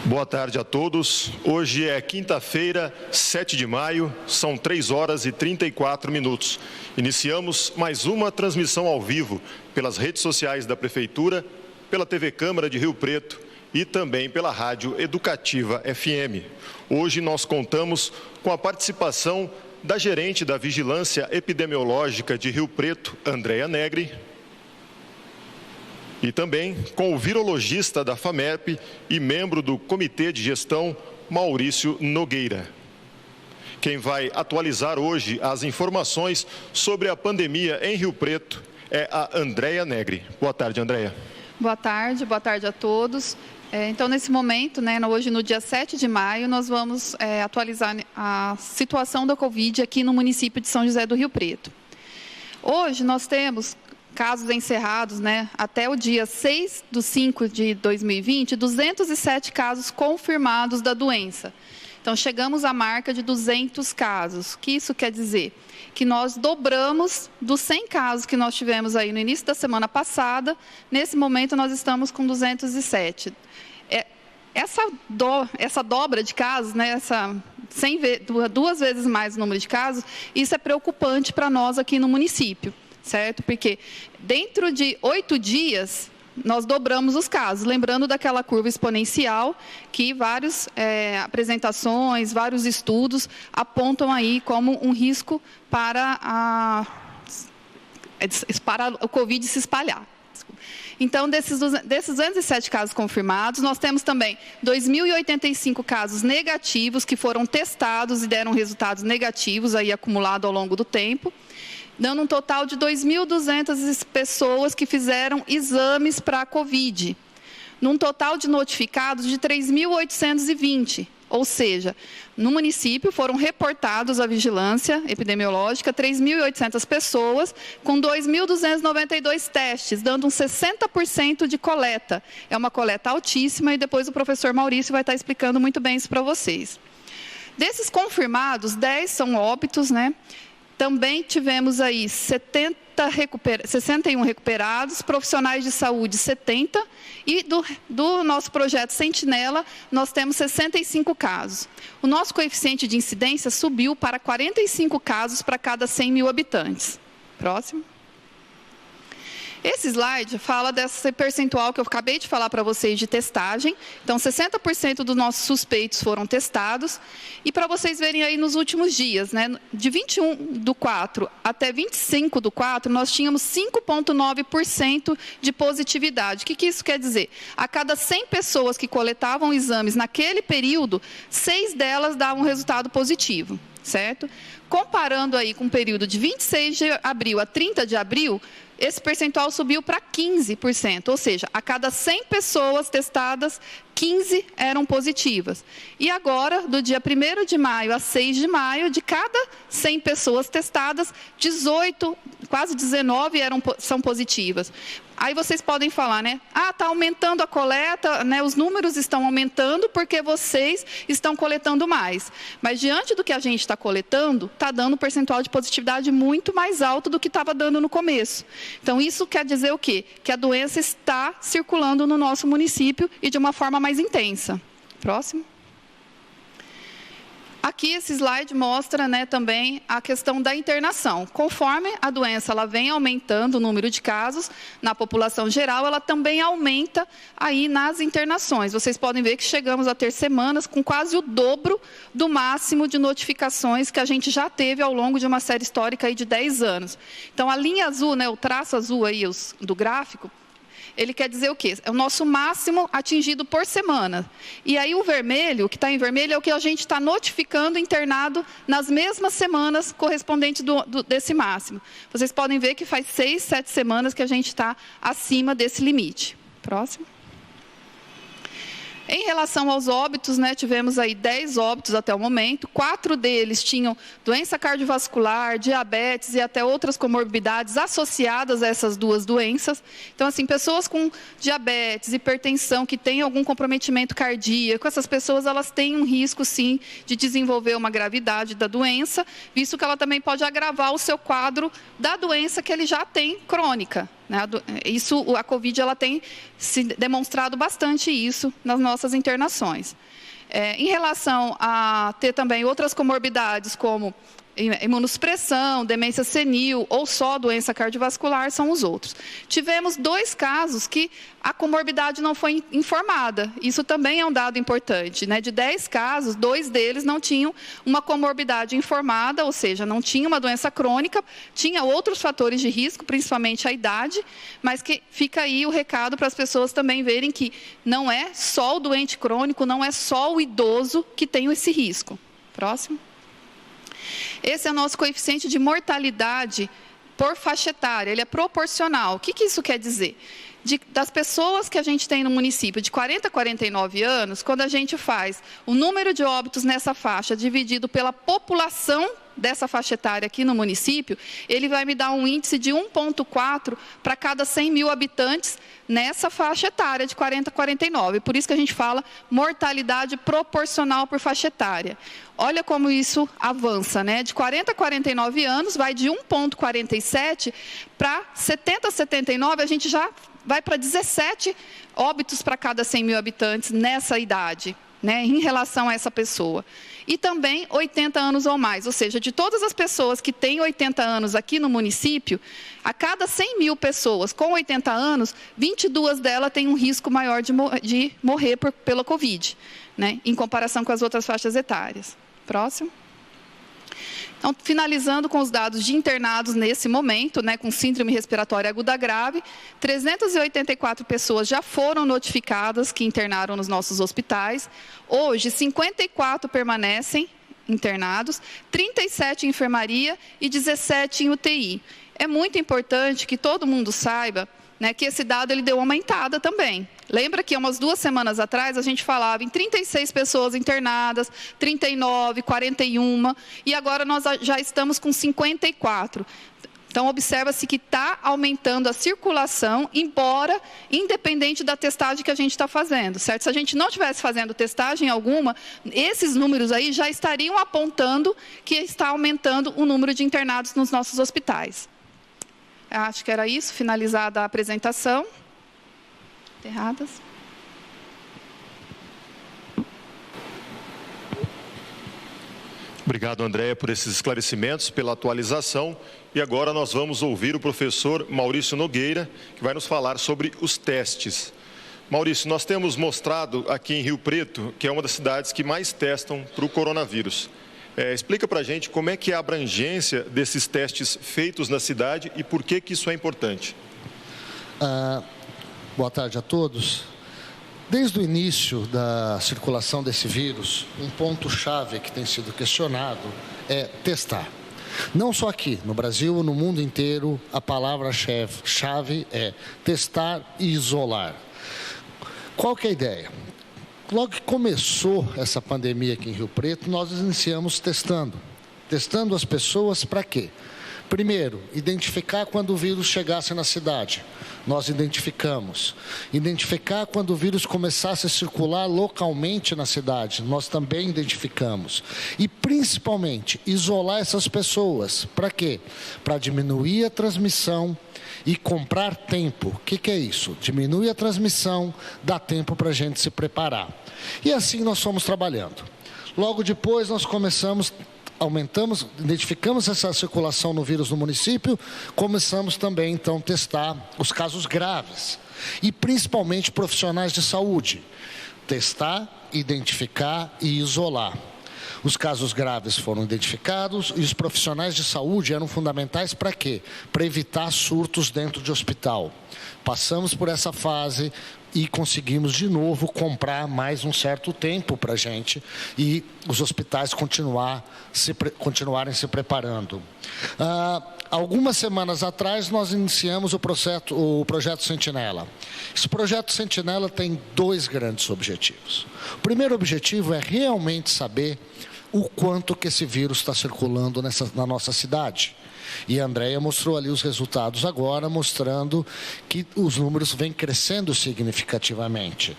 Boa tarde a todos. Hoje é quinta-feira, 7 de maio, são 3 horas e 34 minutos. Iniciamos mais uma transmissão ao vivo pelas redes sociais da Prefeitura, pela TV Câmara de Rio Preto e também pela Rádio Educativa FM. Hoje nós contamos com a participação da gerente da Vigilância Epidemiológica de Rio Preto, Andréia Negri, e também com o virologista da FAMERP e membro do Comitê de Gestão, Maurício Nogueira. Quem vai atualizar hoje as informações sobre a pandemia em Rio Preto é a Andréia Negri. Boa tarde, Andréia. Boa tarde a todos. Então, nesse momento, hoje no dia 7 de maio, nós vamos atualizar a situação da Covid aqui no município de São José do Rio Preto. Hoje nós temos casos encerrados, até o dia 6/5 de 2020, 207 casos confirmados da doença. Então, chegamos à marca de 200 casos. O que isso quer dizer? Que nós dobramos dos 100 casos que nós tivemos aí no início da semana passada. Nesse momento, nós estamos com 207. Essa dobra de casos, duas vezes mais o número de casos, isso é preocupante para nós aqui no município. Certo? Porque dentro de 8 dias, nós dobramos os casos. Lembrando daquela curva exponencial que várias apresentações, vários estudos apontam aí como um risco para o Covid se espalhar. Então, desses 207 casos confirmados, nós temos também 2.085 casos negativos que foram testados e deram resultados negativos aí acumulado ao longo do tempo, dando um total de 2.200 pessoas que fizeram exames para a Covid, num total de notificados de 3.820, ou seja, no município foram reportados à vigilância epidemiológica 3.800 pessoas com 2.292 testes, dando um 60% de coleta. É uma coleta altíssima e depois o professor Maurício vai estar explicando muito bem isso para vocês. Desses confirmados, 10 são óbitos, Também tivemos aí 61 recuperados, profissionais de saúde 70, e do nosso projeto Sentinela, nós temos 65 casos. O nosso coeficiente de incidência subiu para 45 casos para cada 100 mil habitantes. Próximo. Esse slide fala desse percentual que eu acabei de falar para vocês de testagem. Então, 60% dos nossos suspeitos foram testados. E para vocês verem aí nos últimos dias, de 21/4 até 25/4, nós tínhamos 5,9% de positividade. O que isso quer dizer? A cada 100 pessoas que coletavam exames naquele período, 6 delas davam resultado positivo, certo? Comparando aí com o período de 26 de abril a 30 de abril, esse percentual subiu para 15%, ou seja, a cada 100 pessoas testadas, 15 eram positivas. E agora, do dia 1º de maio a 6 de maio, de cada 100 pessoas testadas, 18, quase 19 são positivas. Aí vocês podem falar, está aumentando a coleta, os números estão aumentando porque vocês estão coletando mais. Mas diante do que a gente está coletando, está dando um percentual de positividade muito mais alto do que estava dando no começo. Então, isso quer dizer o quê? Que a doença está circulando no nosso município e de uma forma mais intensa. Próximo. Aqui esse slide mostra também a questão da internação. Conforme a doença ela vem aumentando o número de casos na população geral, ela também aumenta aí nas internações. Vocês podem ver que chegamos a ter semanas com quase o dobro do máximo de notificações que a gente já teve ao longo de uma série histórica aí de 10 anos. Então, a linha azul, o traço azul aí do gráfico, ele quer dizer o quê? É o nosso máximo atingido por semana. E aí o vermelho, o que está em vermelho, é o que a gente está notificando internado nas mesmas semanas correspondentes desse máximo. Vocês podem ver que faz 6, 7 semanas que a gente está acima desse limite. Próximo. Em relação aos óbitos, tivemos aí 10 óbitos até o momento, 4 deles tinham doença cardiovascular, diabetes e até outras comorbidades associadas a essas duas doenças. Então, assim, pessoas com diabetes, hipertensão, que têm algum comprometimento cardíaco, essas pessoas elas têm um risco, sim, de desenvolver uma gravidade da doença, visto que ela também pode agravar o seu quadro da doença que ele já tem crônica. A Covid ela tem se demonstrado bastante isso nas nossas internações. Em relação a ter também outras comorbidades, como imunossupressão, demência senil ou só doença cardiovascular, são os outros. Tivemos 2 casos que a comorbidade não foi informada. Isso também é um dado importante, né? De 10 casos, 2 deles não tinham uma comorbidade informada, ou seja, não tinha uma doença crônica, tinha outros fatores de risco, principalmente a idade, mas que fica aí o recado para as pessoas também verem que não é só o doente crônico, não é só o idoso que tem esse risco. Próximo. Esse é o nosso coeficiente de mortalidade por faixa etária, ele é proporcional. O que isso quer dizer? Das pessoas que a gente tem no município de 40 a 49 anos, quando a gente faz o número de óbitos nessa faixa dividido pela população dessa faixa etária aqui no município, ele vai me dar um índice de 1,4 para cada 100 mil habitantes nessa faixa etária de 40 a 49. Por isso que a gente fala mortalidade proporcional por faixa etária. Olha como isso avança, né? De 40 a 49 anos, vai de 1,47 para 70 a 79, a gente já vai para 17 óbitos para cada 100 mil habitantes nessa idade, né, em relação a essa pessoa. E também 80 anos ou mais, ou seja, de todas as pessoas que têm 80 anos aqui no município, a cada 100 mil pessoas com 80 anos, 22 delas têm um risco maior de morrer pela Covid, né, em comparação com as outras faixas etárias. Próximo. Então, finalizando com os dados de internados nesse momento, né, com síndrome respiratória aguda grave, 384 pessoas já foram notificadas que internaram nos nossos hospitais. Hoje, 54 permanecem internados, 37 em enfermaria e 17 em UTI. É muito importante que todo mundo saiba, né, que esse dado ele deu uma aumentada também. Lembra que umas 2 semanas atrás a gente falava em 36 pessoas internadas, 39, 41, e agora nós já estamos com 54. Então, observa-se que está aumentando a circulação, embora independente da testagem que a gente está fazendo, certo? Se a gente não estivesse fazendo testagem alguma, esses números aí já estariam apontando que está aumentando o número de internados nos nossos hospitais. Acho que era isso, finalizada a apresentação. Erradas. Obrigado, Andréia, por esses esclarecimentos, pela atualização. E agora nós vamos ouvir o professor Maurício Nogueira, que vai nos falar sobre os testes. Maurício, nós temos mostrado aqui em Rio Preto, que é uma das cidades que mais testam para o coronavírus. Explica para a gente como é que é a abrangência desses testes feitos na cidade e por que isso é importante. Boa tarde a todos. Desde o início da circulação desse vírus, um ponto-chave que tem sido questionado é testar. Não só aqui, no Brasil, no mundo inteiro, a palavra-chave é testar e isolar. Qual que é a ideia? Logo que começou essa pandemia aqui em Rio Preto, nós iniciamos testando. Testando as pessoas para quê? Primeiro, identificar quando o vírus chegasse na cidade. Nós identificamos. Identificar quando o vírus começasse a circular localmente na cidade. Nós também identificamos. E, principalmente, isolar essas pessoas. Para quê? Para diminuir a transmissão e comprar tempo. O que é isso? Diminui a transmissão, dá tempo para a gente se preparar. E assim nós fomos trabalhando. Logo depois nós identificamos essa circulação no vírus no município, começamos também então a testar os casos graves. E principalmente profissionais de saúde. Testar, identificar e isolar. Os casos graves foram identificados e os profissionais de saúde eram fundamentais para quê? Para evitar surtos dentro de hospital. Passamos por essa fase e conseguimos de novo comprar mais um certo tempo para a gente e os hospitais continuarem se preparando. Algumas semanas atrás nós iniciamos o projeto Sentinela. Esse projeto Sentinela tem 2 grandes objetivos. O primeiro objetivo é realmente saber o quanto que esse vírus está circulando na nossa cidade. E a Andréia mostrou ali os resultados agora, mostrando que os números vêm crescendo significativamente.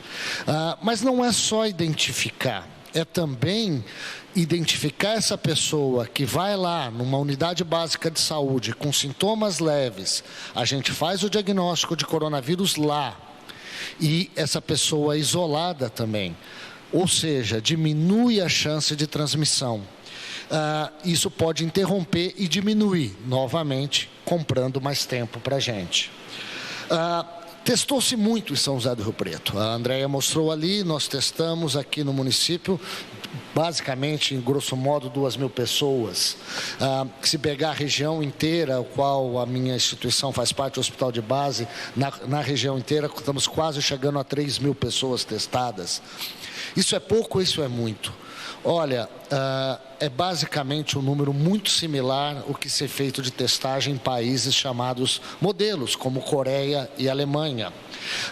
Mas não é só identificar, é também identificar essa pessoa que vai lá numa unidade básica de saúde com sintomas leves, a gente faz o diagnóstico de coronavírus lá, e essa pessoa é isolada também, ou seja, diminui a chance de transmissão. Isso pode interromper e diminuir novamente, comprando mais tempo para a gente. Testou-se muito em São José do Rio Preto. A Andréia mostrou ali, nós testamos aqui no município, basicamente, em grosso modo, 2.000 pessoas. Se pegar a região inteira, o qual a minha instituição faz parte, o Hospital de Base, na região inteira, estamos quase chegando a 3.000 pessoas testadas. Isso é pouco, isso é muito. Olha, é basicamente um número muito similar ao que se é feito de testagem em países chamados modelos, como Coreia e Alemanha.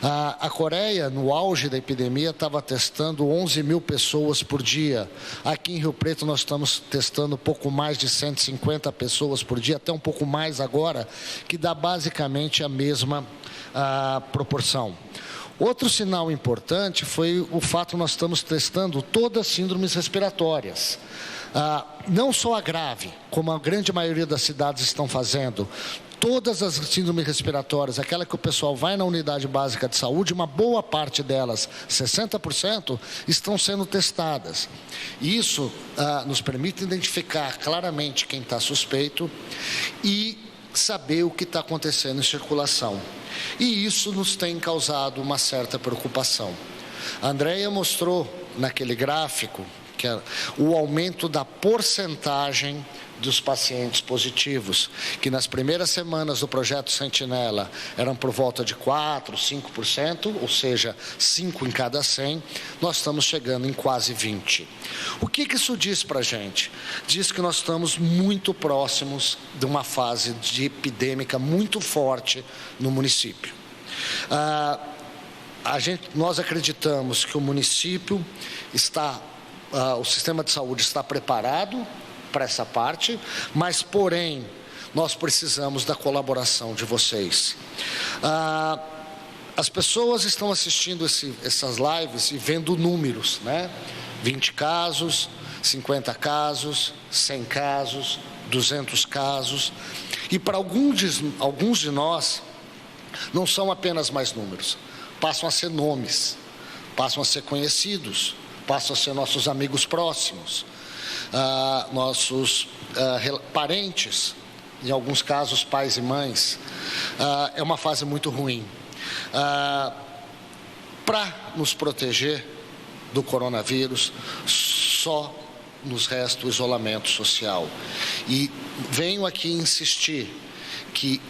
A Coreia, no auge da epidemia, estava testando 11.000 pessoas por dia. Aqui em Rio Preto nós estamos testando pouco mais de 150 pessoas por dia, até um pouco mais agora, que dá basicamente a mesma proporção. Outro sinal importante foi o fato que nós estamos testando todas as síndromes respiratórias. Não só a grave, como a grande maioria das cidades estão fazendo. Todas as síndromes respiratórias, aquela que o pessoal vai na unidade básica de saúde, uma boa parte delas, 60%, estão sendo testadas. Isso nos permite identificar claramente quem está suspeito e saber o que está acontecendo em circulação. E isso nos tem causado uma certa preocupação. A Andréia mostrou naquele gráfico que o aumento da porcentagem dos pacientes positivos, que nas primeiras semanas do projeto Sentinela eram por volta de 4%, 5%, ou seja, 5 em cada 100, nós estamos chegando em quase 20%. O que isso diz para a gente? Diz que nós estamos muito próximos de uma fase de epidêmica muito forte no município. Nós acreditamos que o município o sistema de saúde está preparado para essa parte, mas, porém, nós precisamos da colaboração de vocês. As pessoas estão assistindo essas lives e vendo números, né? 20 casos, 50 casos, 100 casos, 200 casos. E para alguns de nós, não são apenas mais números, passam a ser nomes, passam a ser conhecidos, passam a ser nossos amigos próximos. Nossos parentes, em alguns casos pais e mães. É uma fase muito ruim. Para nos proteger do coronavírus, só nos resta o isolamento social. E venho aqui insistir que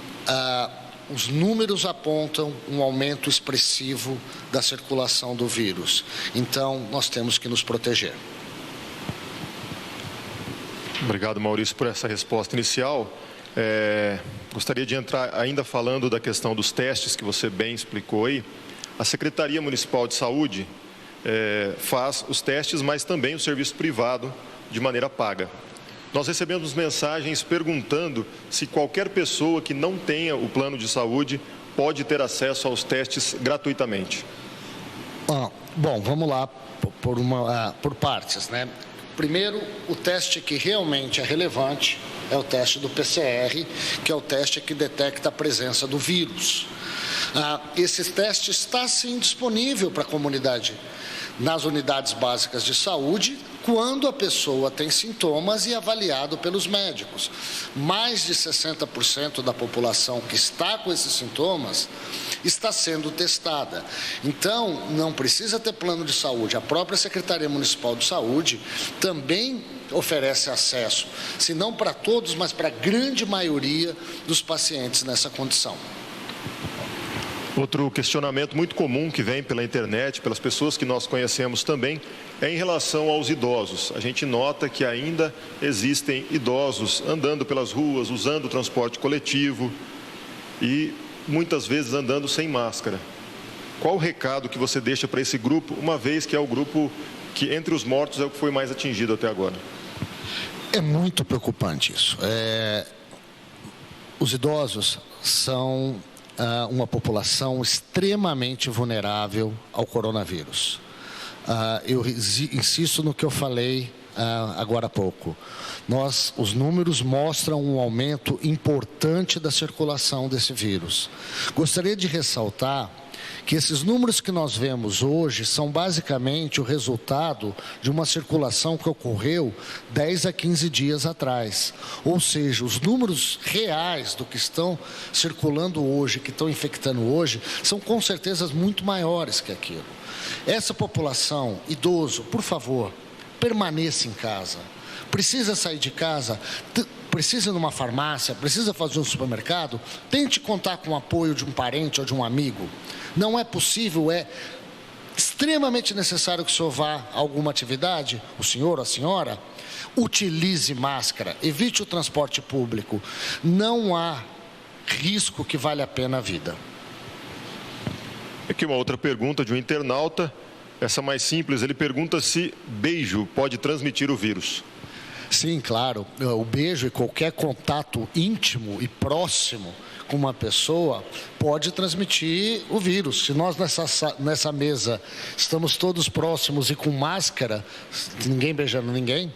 os números apontam um aumento expressivo da circulação do vírus. Então, nós temos que nos proteger. Obrigado, Maurício, por essa resposta inicial. Gostaria de entrar ainda falando da questão dos testes que você bem explicou aí. A Secretaria Municipal de Saúde faz os testes, mas também o serviço privado de maneira paga. Nós recebemos mensagens perguntando se qualquer pessoa que não tenha o plano de saúde pode ter acesso aos testes gratuitamente. Bom, vamos lá por partes, né? Primeiro, o teste que realmente é relevante é o teste do PCR, que é o teste que detecta a presença do vírus. Esse teste está, sim, disponível para a comunidade nas unidades básicas de saúde, quando a pessoa tem sintomas e avaliado pelos médicos. Mais de 60% da população que está com esses sintomas está sendo testada. Então, não precisa ter plano de saúde. A própria Secretaria Municipal de Saúde também oferece acesso, se não para todos, mas para a grande maioria dos pacientes nessa condição. Outro questionamento muito comum que vem pela internet, pelas pessoas que nós conhecemos também, é em relação aos idosos. A gente nota que ainda existem idosos andando pelas ruas, usando o transporte coletivo e muitas vezes andando sem máscara. Qual o recado que você deixa para esse grupo, uma vez que é o grupo que, entre os mortos, é o que foi mais atingido até agora? É muito preocupante isso. Os idosos são uma população extremamente vulnerável ao coronavírus. eu insisto no que eu falei agora há pouco. Os números mostram um aumento importante da circulação desse vírus. Gostaria de ressaltar que esses números que nós vemos hoje são basicamente o resultado de uma circulação que ocorreu 10 a 15 dias atrás. Ou seja, os números reais do que estão circulando hoje, que estão infectando hoje, são com certeza muito maiores que aquilo. Essa população, idoso, por favor, permaneça em casa. Precisa sair de casa, precisa ir numa farmácia, precisa fazer um supermercado, tente contar com o apoio de um parente ou de um amigo. Não é possível, é extremamente necessário que o senhor vá a alguma atividade, o senhor ou a senhora, utilize máscara, evite o transporte público. Não há risco que vale a pena a vida. Aqui uma outra pergunta de um internauta, essa mais simples, ele pergunta se beijo pode transmitir o vírus. Sim, claro. O beijo e qualquer contato íntimo e próximo com uma pessoa pode transmitir o vírus. Se nós nessa mesa estamos todos próximos e com máscara, ninguém beijando ninguém,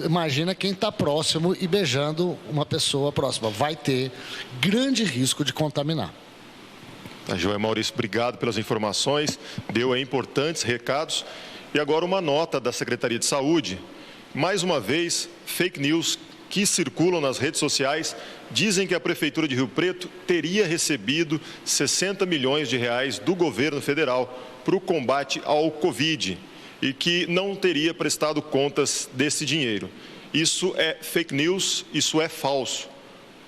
imagina quem está próximo e beijando uma pessoa próxima. Vai ter grande risco de contaminar. Joé Maurício, obrigado pelas informações, deu aí importantes recados. E agora uma nota da Secretaria de Saúde. Mais uma vez, fake news que circulam nas redes sociais dizem que a Prefeitura de Rio Preto teria recebido 60 milhões de reais do governo federal para o combate ao Covid e que não teria prestado contas desse dinheiro. Isso é fake news, isso é falso.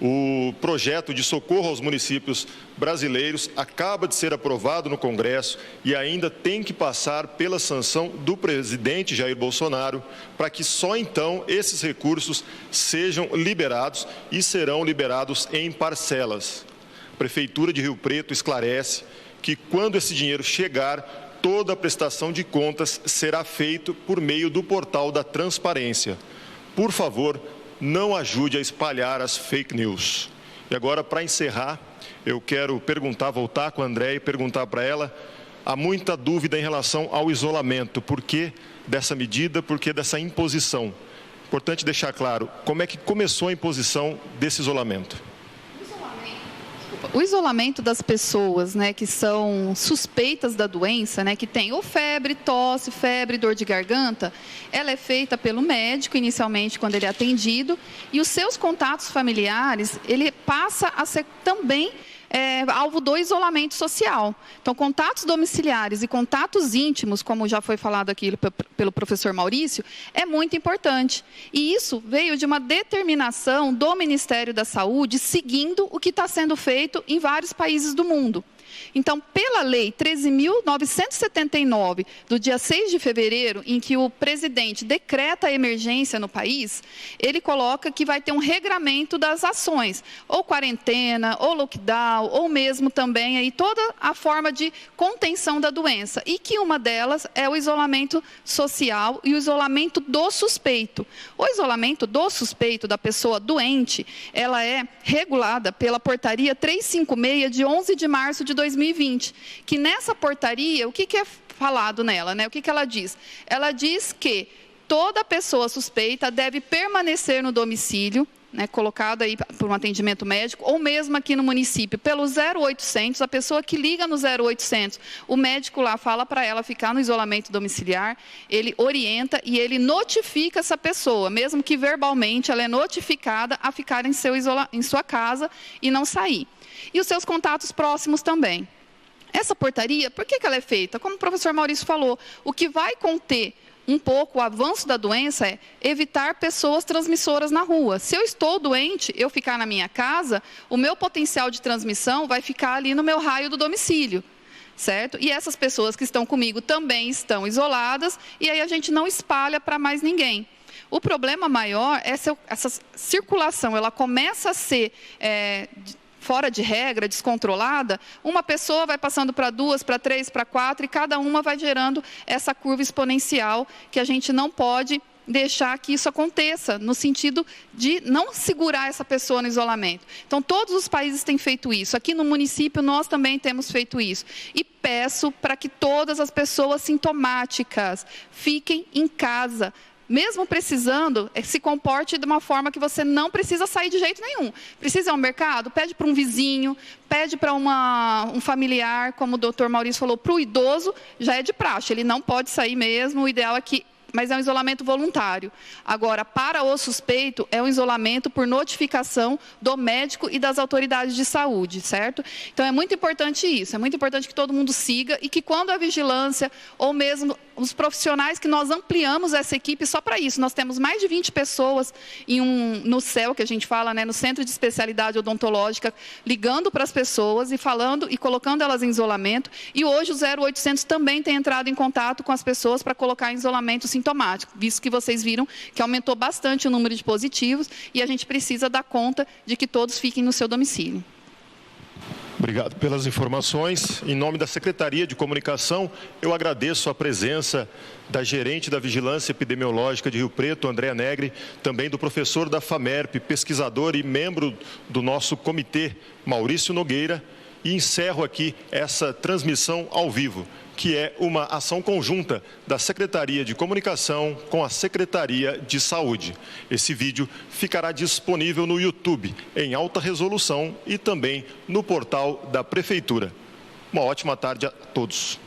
O projeto de socorro aos municípios brasileiros acaba de ser aprovado no Congresso e ainda tem que passar pela sanção do presidente Jair Bolsonaro para que só então esses recursos sejam liberados e serão liberados em parcelas. A Prefeitura de Rio Preto esclarece que quando esse dinheiro chegar, toda a prestação de contas será feita por meio do portal da transparência. Por favor, não ajude a espalhar as fake news. E agora, para encerrar, eu quero voltar com a Andréia e perguntar para ela, há muita dúvida em relação ao isolamento. Por que dessa medida, por que dessa imposição? Importante deixar claro, como é que começou a imposição desse isolamento? O isolamento das pessoas, né, que são suspeitas da doença, né, que tem ou febre, tosse, febre, dor de garganta, ela é feita pelo médico inicialmente quando ele é atendido e os seus contatos familiares, ele passa a ser também alvo do isolamento social. Então, contatos domiciliares e contatos íntimos, como já foi falado aqui pelo professor Maurício, é muito importante. E isso veio de uma determinação do Ministério da Saúde, seguindo o que está sendo feito em vários países do mundo. Então, pela Lei 13.979, do dia 6 de fevereiro, em que o presidente decreta a emergência no país, ele coloca que vai ter um regramento das ações, ou quarentena, ou lockdown, ou mesmo também aí toda a forma de contenção da doença, e que uma delas é o isolamento social e o isolamento do suspeito. O isolamento do suspeito, da pessoa doente, ela é regulada pela portaria 356 de 11 de março de 2020, que nessa portaria, o que é falado nela, né? O que ela diz? Ela diz que toda pessoa suspeita deve permanecer no domicílio, né, colocada aí por um atendimento médico, ou mesmo aqui no município, pelo 0800, a pessoa que liga no 0800, o médico lá fala para ela ficar no isolamento domiciliar, ele orienta e ele notifica essa pessoa, mesmo que verbalmente ela é notificada a ficar em sua casa e não sair. E os seus contatos próximos também. Essa portaria, por que ela é feita? Como o professor Maurício falou, o que vai conter um pouco o avanço da doença é evitar pessoas transmissoras na rua. Se eu estou doente, eu ficar na minha casa, o meu potencial de transmissão vai ficar ali no meu raio do domicílio, certo? E essas pessoas que estão comigo também estão isoladas, e aí a gente não espalha para mais ninguém. O problema maior é essa circulação, ela começa a ser fora de regra, descontrolada, uma pessoa vai passando para 2, para 3, para 4, e cada uma vai gerando essa curva exponencial que a gente não pode deixar que isso aconteça, no sentido de não segurar essa pessoa no isolamento. Então, todos os países têm feito isso. Aqui no município, nós também temos feito isso. E peço para que todas as pessoas sintomáticas fiquem em casa. Mesmo precisando, se comporte de uma forma que você não precisa sair de jeito nenhum. Precisa ir ao mercado? Pede para um vizinho, pede para um familiar, como o doutor Maurício falou, para o idoso, já é de praxe, ele não pode sair mesmo, o ideal é que... Mas é um isolamento voluntário. Agora, para o suspeito, é um isolamento por notificação do médico e das autoridades de saúde, certo? Então, é muito importante isso, é muito importante que todo mundo siga e que quando a vigilância, ou mesmo os profissionais, que nós ampliamos essa equipe só para isso. Nós temos mais de 20 pessoas no CEL, que a gente fala, né, no Centro de Especialidade Odontológica, ligando para as pessoas e falando e colocando elas em isolamento. E hoje o 0800 também tem entrado em contato com as pessoas para colocar em isolamento sintomático, visto que vocês viram que aumentou bastante o número de positivos e a gente precisa dar conta de que todos fiquem no seu domicílio. Obrigado pelas informações. Em nome da Secretaria de Comunicação, eu agradeço a presença da gerente da Vigilância Epidemiológica de Rio Preto, Andréa Negri, também do professor da FAMERP, pesquisador e membro do nosso comitê, Maurício Nogueira, e encerro aqui essa transmissão ao vivo, que é uma ação conjunta da Secretaria de Comunicação com a Secretaria de Saúde. Esse vídeo ficará disponível no YouTube, em alta resolução, e também no portal da Prefeitura. Uma ótima tarde a todos.